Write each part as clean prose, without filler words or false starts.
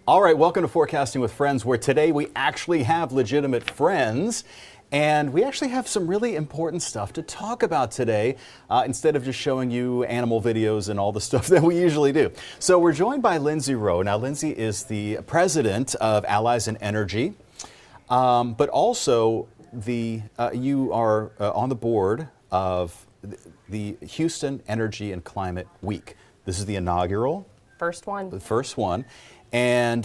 All right, welcome to Forecasting with Friends, where today we actually have legitimate friends. And we actually have some really important stuff to talk about today, instead of just showing you animal videos and all the stuff that we usually do. So we're joined by Lindsay Rowe. Now, Lindsay is the president of Allies in Energy, but also you are on the board of the Houston Energy and Climate Week. This is the inaugural. First one. The first one. And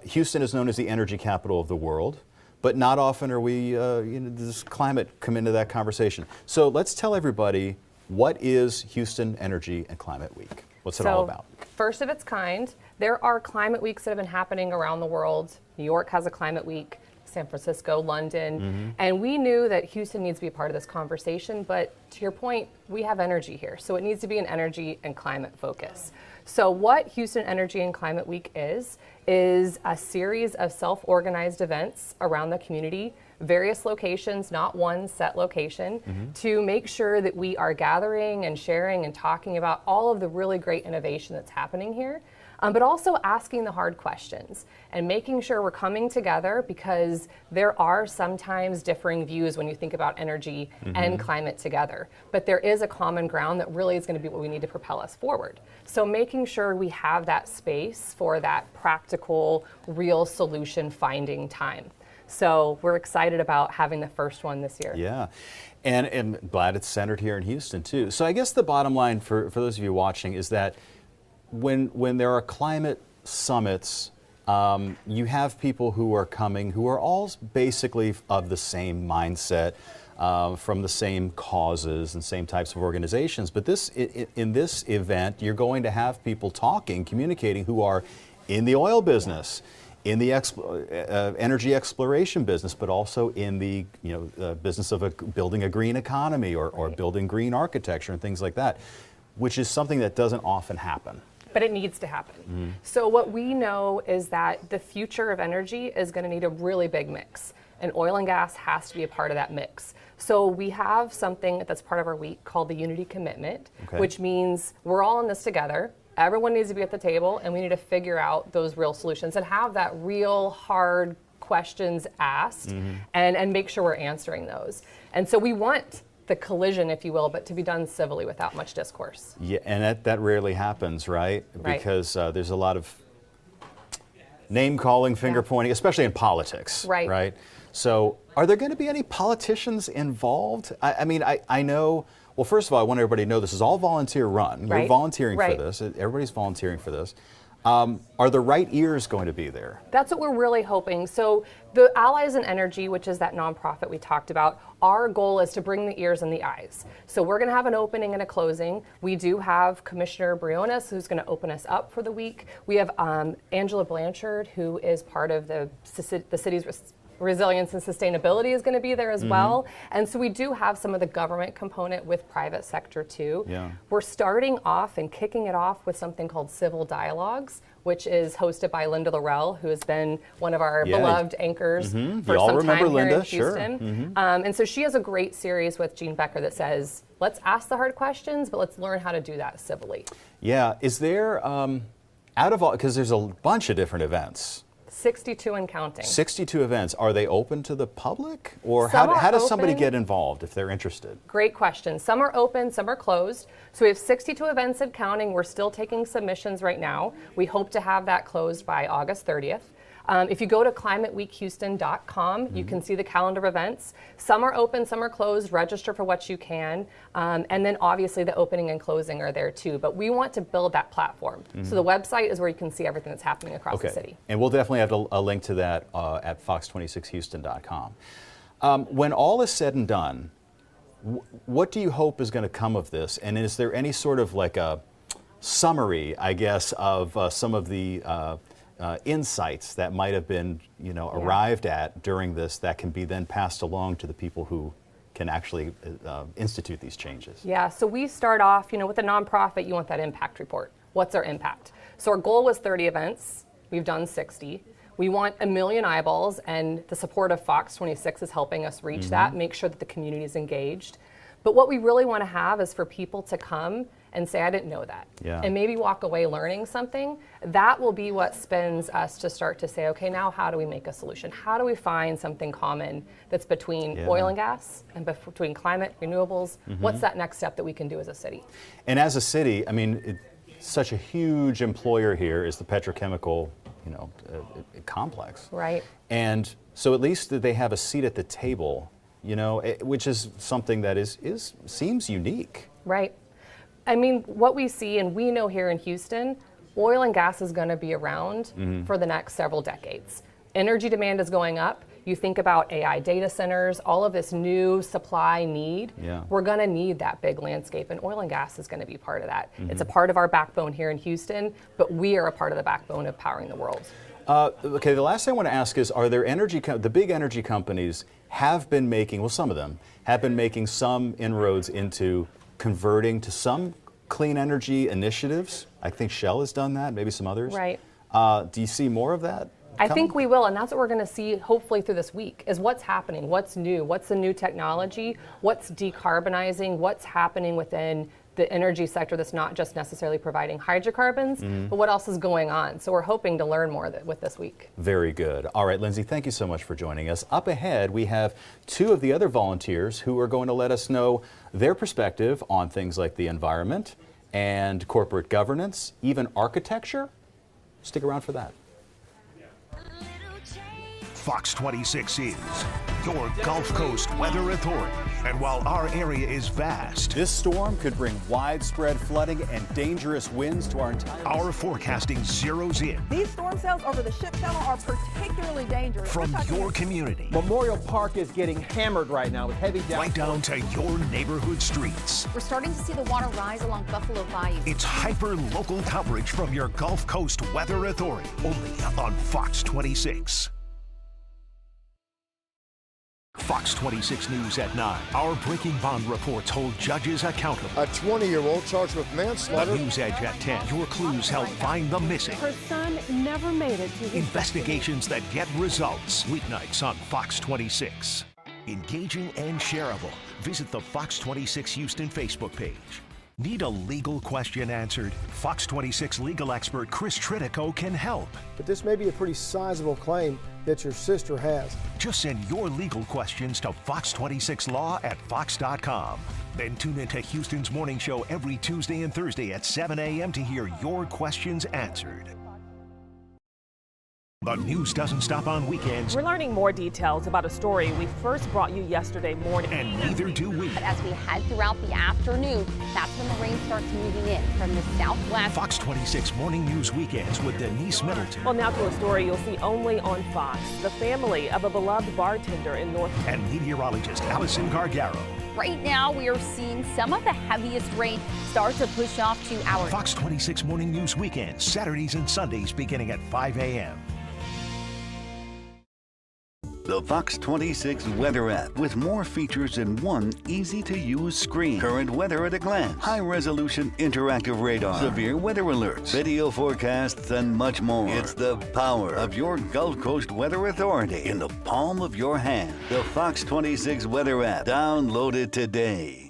Houston is known as the energy capital of the world. But not often are we, does climate come into that conversation. So let's tell everybody, what is Houston Energy and Climate Week? What's it all about? First of its kind. There are climate weeks that have been happening around the world. New York has a climate week, San Francisco, London. And we knew that Houston needs to be a part of this conversation, but to your point, we have energy here. So it needs to be an energy and climate focus. So what Houston Energy and Climate Week is a series of self-organized events around the community, various locations, not one set location, to make sure that we are gathering and sharing and talking about all of the really great innovation that's happening here, but also asking the hard questions and making sure we're coming together, because there are sometimes differing views when you think about energy and climate together. But there is a common ground that really is going to be what we need to propel us forward. So making sure we have that space for that practical, real solution finding time. So we're excited about having the first one this year. Yeah, and glad it's centered here in Houston too. So I guess the bottom line for those of you watching is that when there are climate summits, you have people who are coming who are all basically of the same mindset, from the same causes and same types of organizations. But in this event, you're going to have people talking, communicating, who are in the oil business, in the energy exploration business, but also in the business of building a green economy or building green architecture and things like that, which is something that doesn't often happen. But it needs to happen. So what we know is that the future of energy is going to need a really big mix, and oil and gas has to be a part of that mix. So we have something that's part of our week called the Unity Commitment, which means we're all in this together. Everyone needs to be at the table, and we need to figure out those real solutions and have that real hard questions asked and make sure we're answering those. And so we want the collision, if you will, but to be done civilly without much discourse. Yeah, and that rarely happens, right? Because there's a lot of name calling, finger pointing, especially in politics. Right. So are there going to be any politicians involved? I mean, I know, well, first of all, I want everybody to know this is all volunteer run. You're volunteering for this. Everybody's volunteering for this. Are the right ears going to be there? That's what we're really hoping. So the Allies in Energy, which is that nonprofit we talked about, our goal is to bring the ears and the eyes. So we're going to have an opening and a closing. We do have Commissioner Briones, who's going to open us up for the week. We have Angela Blanchard, who is part of the city's Resilience and Sustainability is going to be there as well. And so we do have some of the government component with private sector too. We're starting off and kicking it off with something called Civil Dialogues, which is hosted by Linda Laurel, who has been one of our beloved anchors for some time here in Houston. And so she has a great series with Gene Becker that says, let's ask the hard questions, but let's learn how to do that civilly. Yeah, is there, out of all, because there's a bunch of different events. 62 and counting. 62 events. Are they open to the public? Or how does somebody get involved if they're interested? Great question. Some are open, some are closed. So we have 62 events and counting. We're still taking submissions right now. We hope to have that closed by August 30th. If you go to climateweekhouston.com, you can see the calendar of events. Some are open, some are closed. Register for what you can. And then obviously the opening and closing are there too. But we want to build that platform. So the website is where you can see everything that's happening across the city. And we'll definitely have a link to that at fox26houston.com. When all is said and done, what do you hope is going to come of this? And is there any sort of like a summary, I guess, of some of the insights that might have been, arrived at during this that can be then passed along to the people who can actually institute these changes? Yeah, so we start off, with a nonprofit, you want that impact report. What's our impact? So our goal was 30 events. We've done 60. We want 1 million eyeballs, and the support of Fox 26 is helping us reach that, make sure that the community is engaged. But what we really want to have is for people to come and say, I didn't know that. Yeah. And maybe walk away learning something. That will be what spins us to start to say, okay, now how do we make a solution? How do we find something common that's between oil and gas and between climate, renewables? What's that next step that we can do as a city? And as a city, I mean, such a huge employer here is the petrochemical, complex. Right. And so at least they have a seat at the table, which is something that seems unique. Right. I mean, what we see and we know here in Houston, oil and gas is going to be around for the next several decades. Energy demand is going up. You think about AI data centers, all of this new supply need. Yeah. We're going to need that big landscape, and oil and gas is going to be part of that. It's a part of our backbone here in Houston, but we are a part of the backbone of powering the world. Okay, the last thing I want to ask is, are there the big energy companies have been making, well, some of them have been making some inroads into converting to some clean energy initiatives? I think Shell has done that, maybe some others. Right. Do you see more of that? I think we will, and that's what we're going to see hopefully through this week, is what's happening, what's new, what's the new technology, what's decarbonizing, what's happening within the energy sector that's not just necessarily providing hydrocarbons, but what else is going on. So we're hoping to learn more with this week. Very good. All right, Lindsay, thank you so much for joining us. Up ahead, we have two of the other volunteers who are going to let us know their perspective on things like the environment and corporate governance, even architecture. Stick around for that. Fox 26 is your Gulf Coast Weather Authority. And while our area is vast, This storm could bring widespread flooding and dangerous winds to our entire our forecasting zeroes in These storm cells over the ship channel are particularly dangerous. from your community Memorial Park is getting hammered right now with heavy down. right down to your neighborhood streets. We're starting to see the water rise along Buffalo Bayou. It's hyper-local coverage from your Gulf Coast Weather Authority, only on Fox 26. Fox 26 News at 9. Our breaking bond reports hold judges accountable. A 20-year-old charged with manslaughter. News Edge at 10. Your clues help find the missing. Her son never made it to his Investigations that get results. Weeknights on Fox 26. Engaging and shareable. Visit the Fox 26 Houston Facebook page. Need a legal question answered? Fox 26 legal expert Chris Tritico can help. But this may be a pretty sizable claim that your sister has. Just send your legal questions to fox26law@fox.com. Then tune into Houston's morning show every Tuesday and Thursday at 7 a.m. to hear your questions answered. The news doesn't stop on weekends, We're learning more details about a story we first brought you yesterday morning. and neither do we. But as we head throughout the afternoon, that's when the rain starts moving in from the southwest. Fox 26 Morning News Weekends with Denise Middleton Well, now to a story you'll see only on Fox. The family of a beloved bartender in North and meteorologist Allison Gargaro. Right now, we are seeing some of the heaviest rain start to push off to our Fox 26 Morning News Weekends, Saturdays and Sundays beginning at 5 a.m. The Fox 26 Weather app with more features in one easy-to-use screen. Current weather at a glance, high-resolution interactive radar, severe weather alerts, video forecasts, and much more. It's the power of your Gulf Coast Weather Authority in the palm of your hand. The Fox 26 Weather app. Download it today.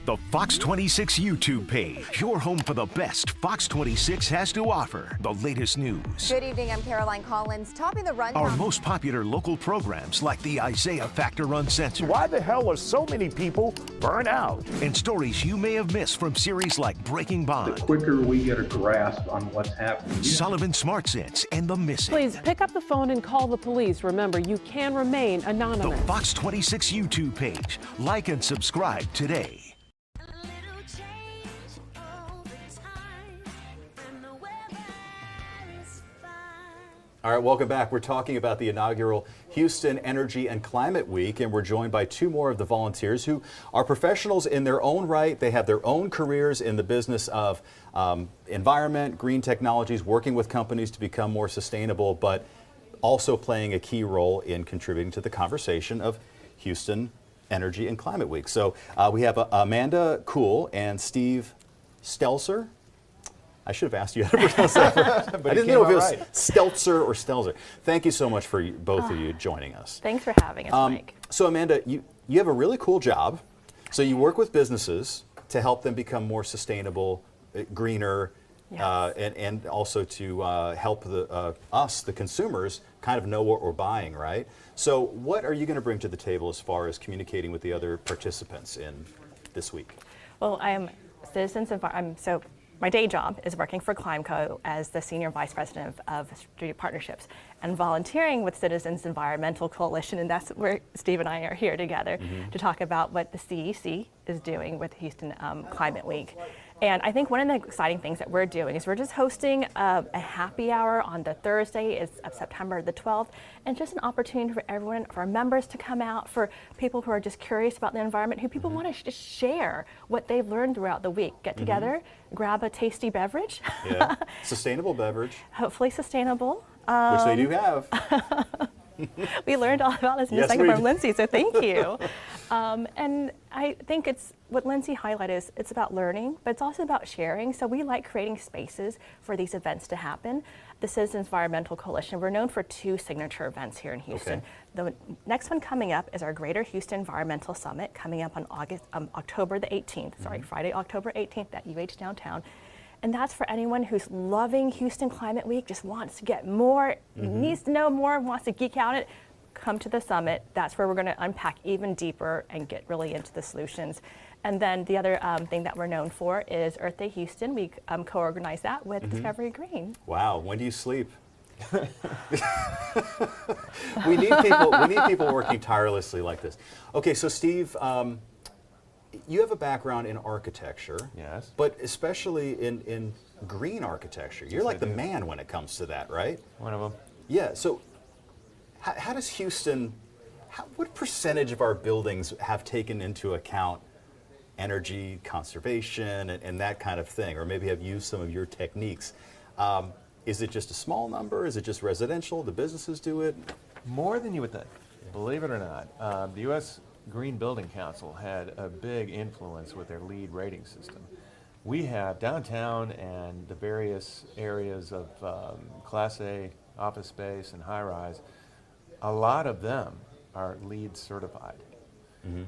The Fox 26 YouTube page, your home for the best Fox 26 has to offer. The latest news. Good evening, I'm Caroline Collins. Topping the rundown. Our most popular local programs like the Isaiah Factor Uncensored. Why the hell was so many people burn out? And stories you may have missed from series like Breaking Bond. The quicker we get a grasp on what's happening. Sullivan Smart Sense and The Missing. Please pick up the phone and call the police. Remember, you can remain anonymous. The Fox 26 YouTube page. Like and subscribe today. All right, welcome back. We're talking about the inaugural Houston Energy and Climate Week, and we're joined by two more of the volunteers who are professionals in their own right. They have their own careers in the business of environment, green technologies, working with companies to become more sustainable, but also playing a key role in contributing to the conversation of Houston Energy and Climate Week. So we have Amanda Kuhl and Steve Stelzer. I should have asked you how to pronounce that first, but I didn't know if it was Stelzer or Stelzer. Thank you so much for both of you joining us. Thanks for having us, Mike. So Amanda, you have a really cool job. So you work with businesses to help them become more sustainable, greener, and also to help us, the consumers, kind of know what we're buying, right? So what are you going to bring to the table as far as communicating with the other participants in this week? Well, I am so my day job is working for CLIMCO as the Senior Vice President of Strategic Partnerships and volunteering with Citizens Environmental Coalition, and that's where Steve and I are here together to talk about what the CEC is doing with Houston Climate Week. And I think one of the exciting things that we're doing is we're just hosting a happy hour on the Thursday of September the 12th, and just an opportunity for everyone, for our members to come out, for people who are just curious about the environment, who people want to just share what they've learned throughout the week. Get together, grab a tasty beverage. Yeah, sustainable beverage. Hopefully sustainable. Which they do have. We learned all about this in a second from Lindsay, so thank you. And I think it's what Lindsay highlighted is it's about learning, but it's also about sharing. So we like creating spaces for these events to happen. The Citizens Environmental Coalition, we're known for 2 signature events here in Houston. The next one coming up is our Greater Houston Environmental Summit, coming up on October the 18th, Friday, October 18th at UH Downtown. And that's for anyone who's loving Houston Climate Week, just wants to get more, needs to know more, wants to geek out it. Come to the summit. That's where we're going to unpack even deeper and get really into the solutions. And then the other thing that we're known for is Earth Day Houston. We co-organize that with Discovery Green. Wow, when do you sleep? we need people working tirelessly like this. Okay, so Steve, you have a background in architecture. Yes. But especially in green architecture. You're like the man when it comes to that, right? One of them. Yeah, so how does Houston, what percentage of our buildings have taken into account energy conservation and that kind of thing, or maybe have used some of your techniques? Is it just a small number? Is it just residential? Do businesses do it? More than you would think, believe it or not. The U.S. Green Building Council had a big influence with their LEED rating system. We have downtown and the various areas of Class A office space and high-rise, a lot of them are LEED certified.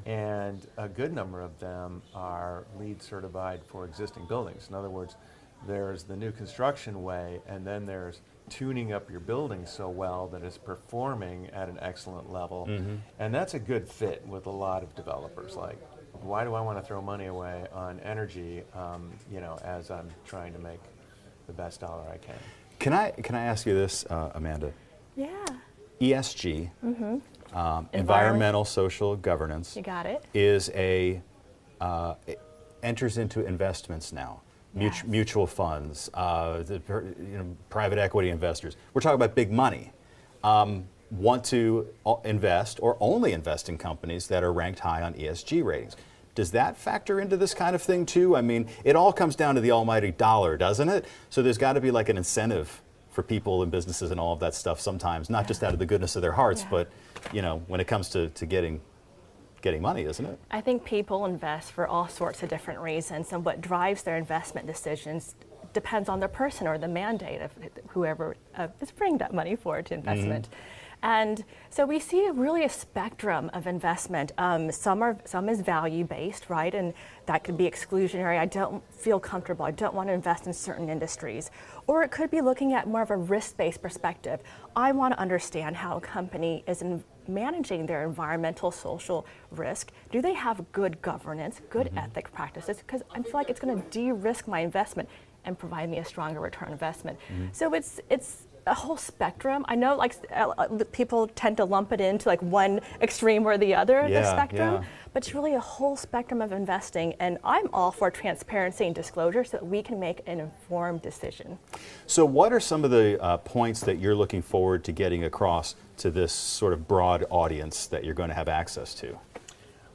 And a good number of them are LEED certified for existing buildings. In other words, there's the new construction way, and then there's tuning up your building so well that it's performing at an excellent level. And that's a good fit with a lot of developers. Like, why do I want to throw money away on energy, you know, as I'm trying to make the best dollar I can? Can I ask you this, Amanda? Yeah. ESG, environmental social governance. You got it. Is enters into investments now. Yes. Mutual funds, private equity investors. We're talking about big money. Want to invest or only invest in companies that are ranked high on ESG ratings. Does that factor into this kind of thing too? I mean, it all comes down to the almighty dollar, doesn't it? So there's got to be like an incentive for people and businesses and all of that stuff sometimes, not just out of the goodness of their hearts, but you know, when it comes to getting money, isn't it? I think people invest for all sorts of different reasons, and what drives their investment decisions depends on the person or the mandate of whoever is bringing that money forward to investment. And so we see really a spectrum of investment. Some is value-based, right? And that could be exclusionary. I don't feel comfortable. I don't want to invest in certain industries. Or it could be looking at more of a risk-based perspective. I want to understand how a company is managing their environmental, social risk. Do they have good governance, good ethic practices? Because I feel like it's going to de-risk my investment and provide me a stronger return on investment. So it's a whole spectrum. I know like people tend to lump it into like one extreme or the other of the spectrum, but it's really a whole spectrum of investing, and I'm all for transparency and disclosure so that we can make an informed decision. So what are some of the points that you're looking forward to getting across to this sort of broad audience that you're going to have access to?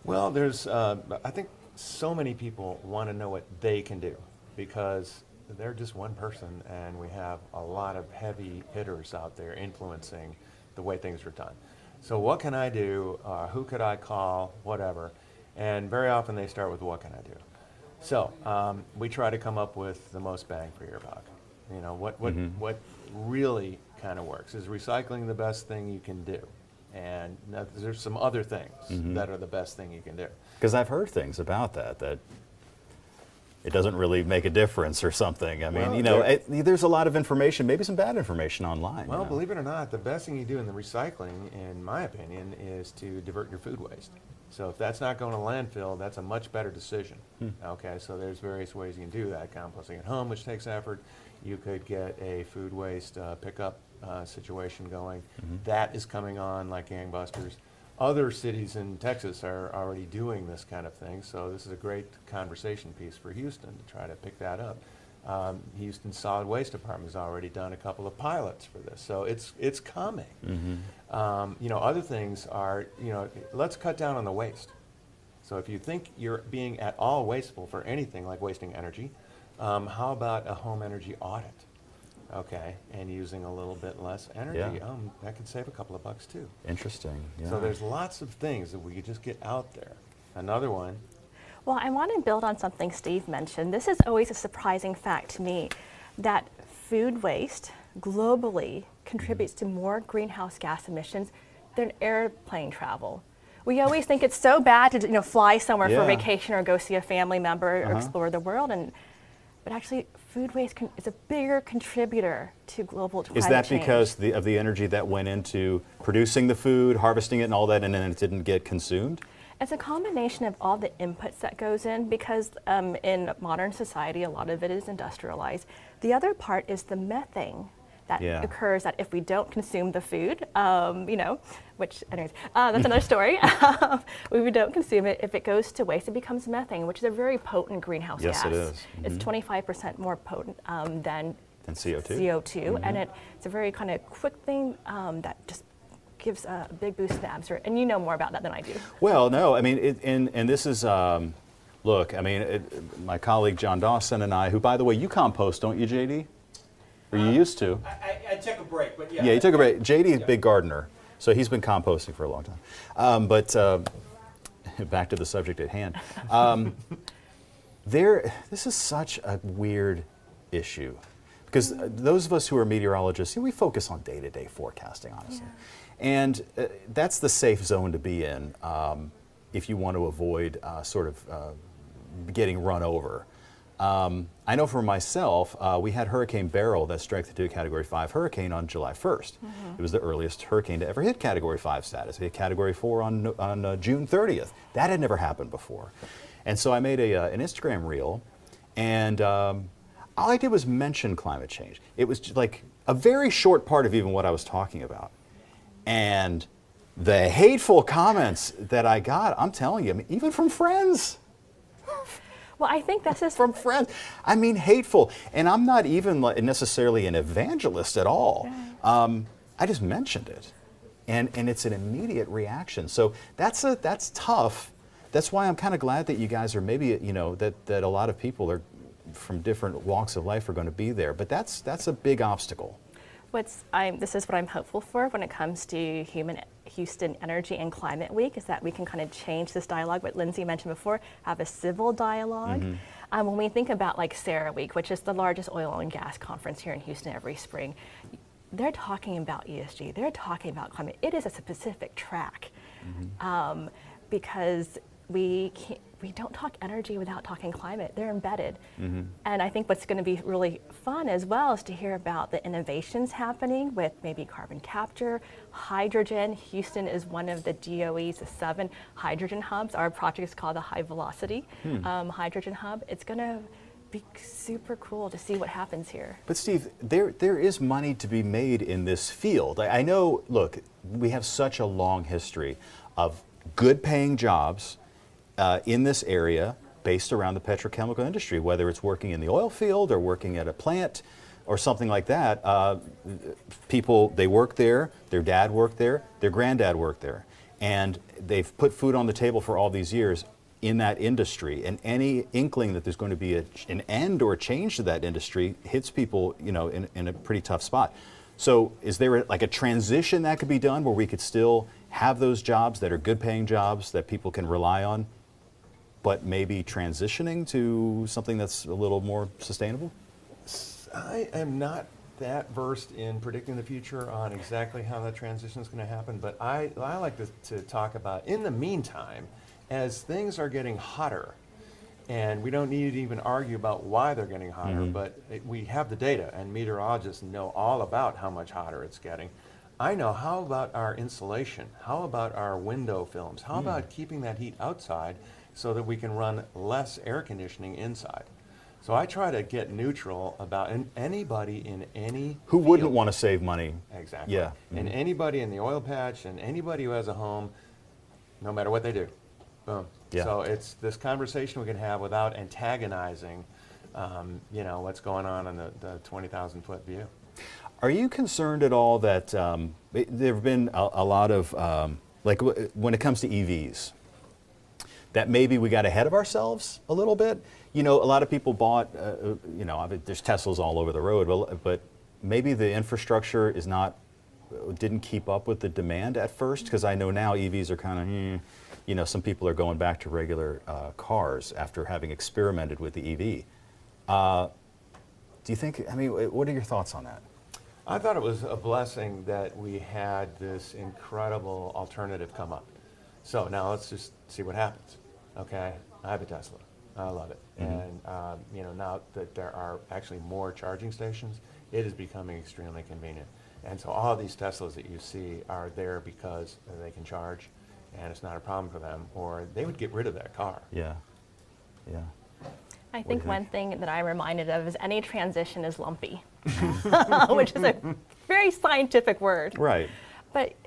Well, there's, I think so many people want to know what they can do, because they're just one person, and we have a lot of heavy hitters out there influencing the way things are done. So what can I do? Who could I call? Whatever. And very often they start with, what can I do? So we try to come up with the most bang for your buck. You know, what really kind of works. Is recycling the best thing you can do? And there's some other things that are the best thing you can do. Because I've heard things about that it doesn't really make a difference or something. I mean, Well, you know, there's a lot of information, maybe some bad information online. Well, you know? believe it or not, the best thing you do in the recycling, in my opinion, is to divert your food waste. So if that's not going to landfill, that's a much better decision. Okay, so there's various ways you can do that. Composting at home, which takes effort. You could get a food waste pickup situation going. That is coming on like gangbusters. Other cities in Texas are already doing this kind of thing, so this is a great conversation piece for Houston to try to pick that up. Houston Solid Waste Department has already done a couple of pilots for this, so it's coming. You know, other things are, you know, let's cut down on the waste. So if you think you're being at all wasteful for anything like wasting energy, how about a home energy audit? Okay, and using a little bit less energy, that could save a couple of bucks too. Interesting. Yeah. So there's lots of things that we could just get out there. Another one. Well, I want to build on something Steve mentioned. This is always a surprising fact to me, that food waste globally contributes to more greenhouse gas emissions than airplane travel. We always think it's so bad to, you know, fly somewhere for vacation or go see a family member or explore the world, but actually food waste is a bigger contributor to global climate change. Is that because of the energy that went into producing the food, harvesting it and all that, and then it didn't get consumed? It's a combination of all the inputs that goes in, because in modern society, a lot of it is industrialized. The other part is the methane that occurs that if we don't consume the food, you know, which anyways, that's another story. If we don't consume it, if it goes to waste, it becomes methane, which is a very potent greenhouse gas. Yes, it is. It's 25% more potent than CO2. And it's a very kind of quick thing that just gives a big boost to the atmosphere. And you know more about that than I do. Well, no, I mean, and this is, look, I mean, my colleague John Dawson and I, who, by the way, you compost, don't you, JD? Or you used to? I took a break, but yeah. Yeah, you took a break. JD's a big gardener, so he's been composting for a long time. But back to the subject at hand. This is such a weird issue, because those of us who are meteorologists, we focus on day-to-day forecasting, honestly. And that's the safe zone to be in if you want to avoid sort of getting run over. I know for myself, we had Hurricane Beryl that strengthened to a Category 5 hurricane on July 1st. It was the earliest hurricane to ever hit Category 5 status. It hit Category 4 on June 30th. That had never happened before. And so I made an Instagram reel, and all I did was mention climate change. It was like a very short part of even what I was talking about. And the hateful comments that I got, I'm telling you, I mean, even from friends. Well, I think that's just from friends. I mean, hateful. And I'm not even necessarily an evangelist at all. I just mentioned it. And it's an immediate reaction. So that's tough. That's why I'm kind of glad that you guys are maybe, you know, that a lot of people are from different walks of life are going to be there. But that's a big obstacle. This is what I'm hopeful for when it comes to Houston Energy and Climate Week, is that we can kind of change this dialogue, what Lindsay mentioned before, have a civil dialogue. When we think about like Sarah Week, which is the largest oil and gas conference here in Houston every spring, they're talking about ESG, they're talking about climate. It is a specific track because we don't talk energy without talking climate. They're embedded. And I think what's going to be really fun as well is to hear about the innovations happening with maybe carbon capture, hydrogen. Houston is one of the DOE's 7 hydrogen hubs. Our project is called the High Velocity Hydrogen Hub. It's going to be super cool to see what happens here. But Steve, there is money to be made in this field. I know, look, we have such a long history of good paying jobs in this area based around the petrochemical industry, whether it's working in the oil field or working at a plant or something like that. People, they work there, their dad worked there, their granddad worked there, and they've put food on the table for all these years in that industry, and any inkling that there's going to be an end or a change to that industry hits people, you know, in a pretty tough spot. So is there like a transition that could be done where we could still have those jobs that are good paying jobs that people can rely on, but maybe transitioning to something that's a little more sustainable? I am not that versed in predicting the future on exactly how that transition is going to happen, but I like to talk about, in the meantime, as things are getting hotter, And we don't need to even argue about why they're getting hotter, but we have the data, and meteorologists know all about how much hotter it's getting. I know, how about our insulation? How about our window films? How about keeping that heat outside so that we can run less air conditioning inside? So I try to get neutral about anybody in any Who field. wouldn't want to save money? Exactly. Yeah. And anybody in the oil patch and anybody who has a home, no matter what they do. Boom. Yeah. So it's this conversation we can have without antagonizing, what's going on in the 20,000-foot view. Are you concerned at all that there have been a lot of, when it comes to EVs, that maybe we got ahead of ourselves a little bit? A lot of people bought, there's Teslas all over the road, but maybe the infrastructure didn't keep up with the demand at first, because I know now EVs are kind of, some people are going back to regular cars after having experimented with the EV. Do you think, what are your thoughts on that? I thought it was a blessing that we had this incredible alternative come up. So now let's just see what happens. Okay, I have a Tesla. I love it. And now that there are actually more charging stations, it is becoming extremely convenient. And so all of these Teslas that you see are there because they can charge, and it's not a problem for them, or they would get rid of that car. Yeah. I think one thing that I'm reminded of is any transition is lumpy, which is a very scientific word. Right.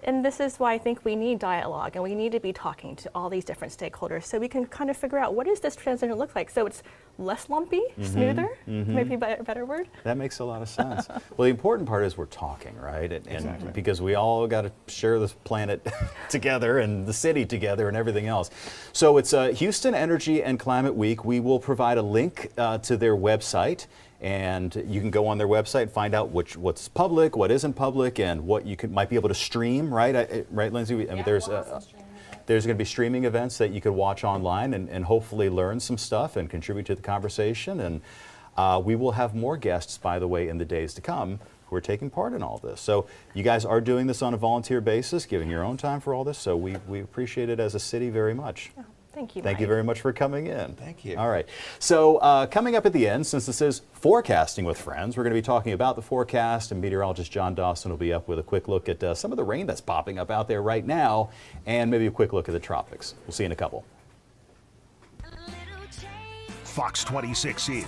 And this is why I think we need dialogue, and we need to be talking to all these different stakeholders so we can kind of figure out what does this transition look like, so it's less lumpy, smoother, maybe a better word. That makes a lot of sense. Well, the important part is we're talking, right? Exactly. Because we all got to share this planet together and the city together and everything else. So it's Houston Energy and Climate Week. We will provide a link to their website, and you can go on their website and find out what's public, what isn't public, and what you might be able to stream, right? Right, Lindsay? There's going to be streaming events that you could watch online and hopefully learn some stuff and contribute to the conversation. And we will have more guests, by the way, in the days to come who are taking part in all this. So you guys are doing this on a volunteer basis, giving your own time for all this. So we appreciate it as a city very much. Oh, thank you, Thank Mike. you very much for coming in. Thank you. All right. So coming up at the end, since this is Forecasting with Friends, we're going to be talking about the forecast, and meteorologist John Dawson will be up with a quick look at some of the rain that's popping up out there right now, and maybe a quick look at the tropics. We'll see you in a couple. Fox 26 is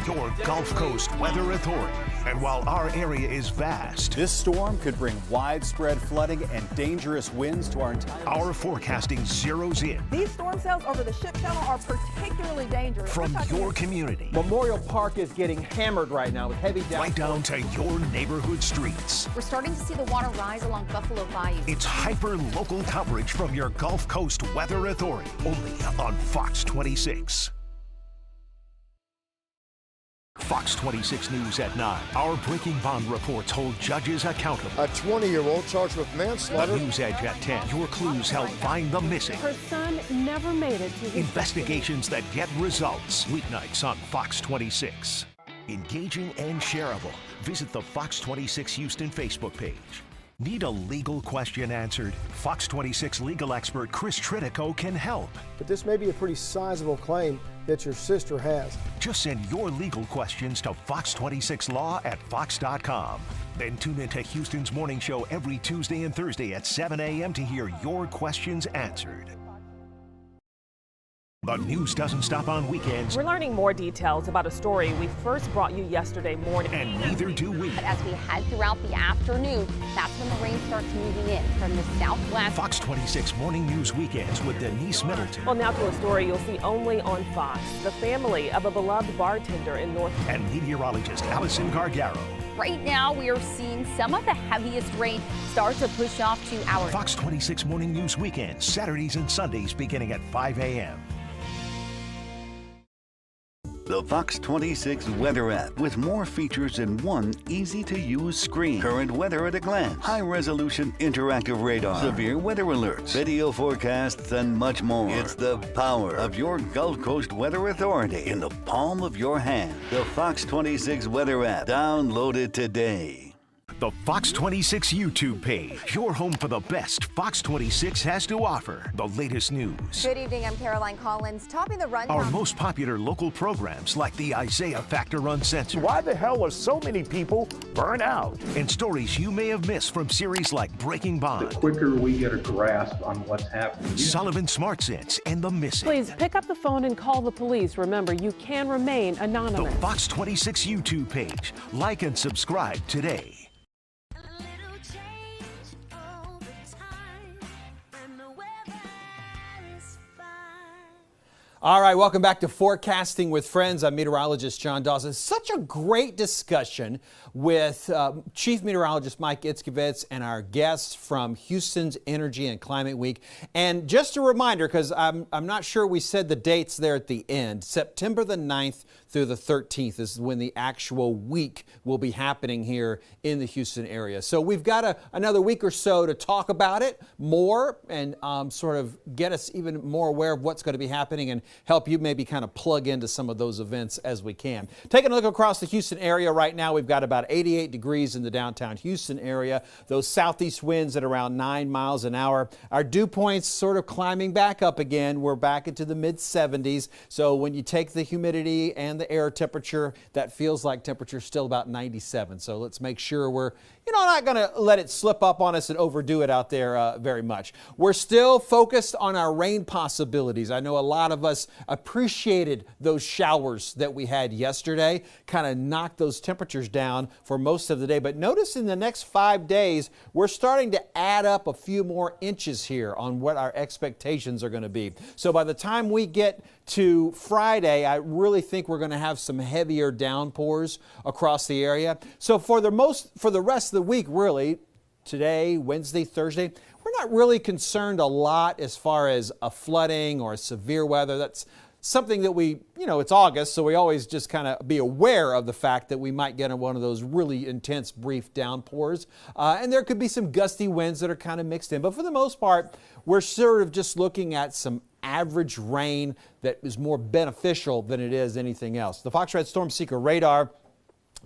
your Gulf Coast Weather Authority. And while our area is vast, this storm could bring widespread flooding and dangerous winds to our entire... Our forecasting zeroes in. These storm cells over the ship channel are particularly dangerous. From your community. Memorial Park is getting hammered right now with heavy downpours. Right down to your neighborhood streets. We're starting to see the water rise along Buffalo Bayou. It's hyper-local coverage from your Gulf Coast Weather Authority. Only on Fox 26. Fox 26 News at 9. Our breaking bond reports hold judges accountable. A 20-year-old charged with manslaughter. The News Edge at 10. Your clues help find the missing. Her son never made it to his Investigations that get results. Weeknights on Fox 26. Engaging and shareable. Visit the Fox 26 Houston Facebook page. Need a legal question answered? Fox 26 legal expert Chris Tritico can help. But this may be a pretty sizable claim that your sister has. Just send your legal questions to fox26law@fox.com. Then tune into Houston's morning show every Tuesday and Thursday at 7 a.m. to hear your questions answered. The news doesn't stop on weekends. We're learning more details about a story we first brought you yesterday morning. And neither do we. But as we head throughout the afternoon, that's when the rain starts moving in from the southwest. Fox 26 Morning News Weekends with Denise Middleton. Well, now to a story you'll see only on Fox. The family of a beloved bartender in North... And meteorologist Allison Gargaro. Right now, we are seeing some of the heaviest rain start to push off to our... Fox 26 Morning News Weekends, Saturdays and Sundays beginning at 5 a.m. The Fox 26 Weather app with more features in one easy-to-use screen. Current weather at a glance, high-resolution interactive radar, severe weather alerts, video forecasts, and much more. It's the power of your Gulf Coast Weather Authority in the palm of your hand. The Fox 26 Weather app. Download it today. The Fox 26 YouTube page, your home for the best Fox 26 has to offer. The latest news. Good evening, I'm Caroline Collins. Topping the rundown. Our most popular local programs like the Isaiah Factor Uncensored. Why the hell are so many people burned out? And stories you may have missed from series like Breaking Bond. The quicker we get a grasp on what's happening. Sullivan Smart Sense and The Missing. Please pick up the phone and call the police. Remember, you can remain anonymous. The Fox 26 YouTube page. Like and subscribe today. All right, welcome back to Forecasting with Friends. I'm meteorologist John Dawson. Such a great discussion with Chief Meteorologist Mike Itzkowitz and our guests from Houston's Energy and Climate Week. And just a reminder, because I'm not sure we said the dates there at the end, September the 9th through the 13th is when the actual week will be happening here in the Houston area. So we've got another week or so to talk about it more and sort of get us even more aware of what's going to be happening and help you maybe kind of plug into some of those events as we can. Taking a look across the Houston area right now, we've got about 88 degrees in the downtown Houston area. Those southeast winds at around 9 miles an hour. Our dew points sort of climbing back up again. We're back into the mid 70s. So when you take the humidity and the air temperature, that feels like temperature still about 97. So let's make sure we're, not going to let it slip up on us and overdo it out there very much. We're still focused on our rain possibilities. I know a lot of us appreciated those showers that we had yesterday, kind of knocked those temperatures down for most of the day. But notice in the next 5 days, we're starting to add up a few more inches here on what our expectations are going to be. So by the time we get to Friday, I really think we're going to have some heavier downpours across the area. So for the rest of the week, really, today, Wednesday, Thursday, we're not really concerned a lot as far as a flooding or severe weather. That's something that we, it's August, so we always just kind of be aware of the fact that we might get one of those really intense, brief downpours. And there could be some gusty winds that are kind of mixed in. But for the most part, we're sort of just looking at some average rain that is more beneficial than it is anything else. The Fox Red Storm Seeker radar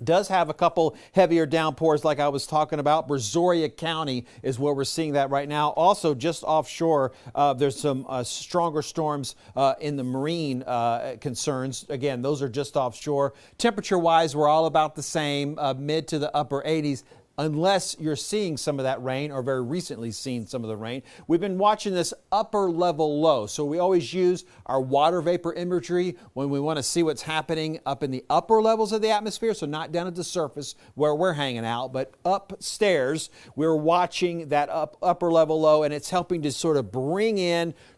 does have a couple heavier downpours like I was talking about. Brazoria County is where we're seeing that right now. Also just offshore, there's some stronger storms in the marine concerns. Again, those are just offshore. Temperature-wise, we're all about the same, mid to the upper 80s. Unless you're seeing some of that rain or very recently seen some of the rain. We've been watching this upper level low. So we always use our water vapor imagery when we want to see what's happening up in the upper levels of the atmosphere. So not down at the surface where we're hanging out, but upstairs. We're watching that upper level low, and it's helping to sort of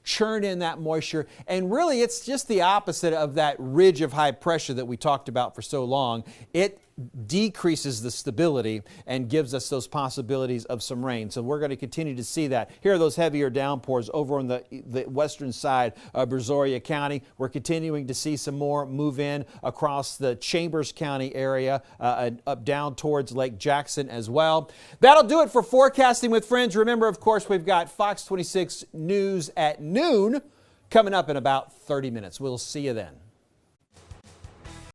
churn in that moisture. And really, it's just the opposite of that ridge of high pressure that we talked about for so long. It decreases the stability and gives us those possibilities of some rain. So we're going to continue to see that. Here are those heavier downpours over on the western side of Brazoria County. We're continuing to see some more move in across the Chambers County area, up down towards Lake Jackson as well. That'll do it for Forecasting with Friends. Remember, of course, we've got Fox 26 News at noon coming up in about 30 minutes. We'll see you then.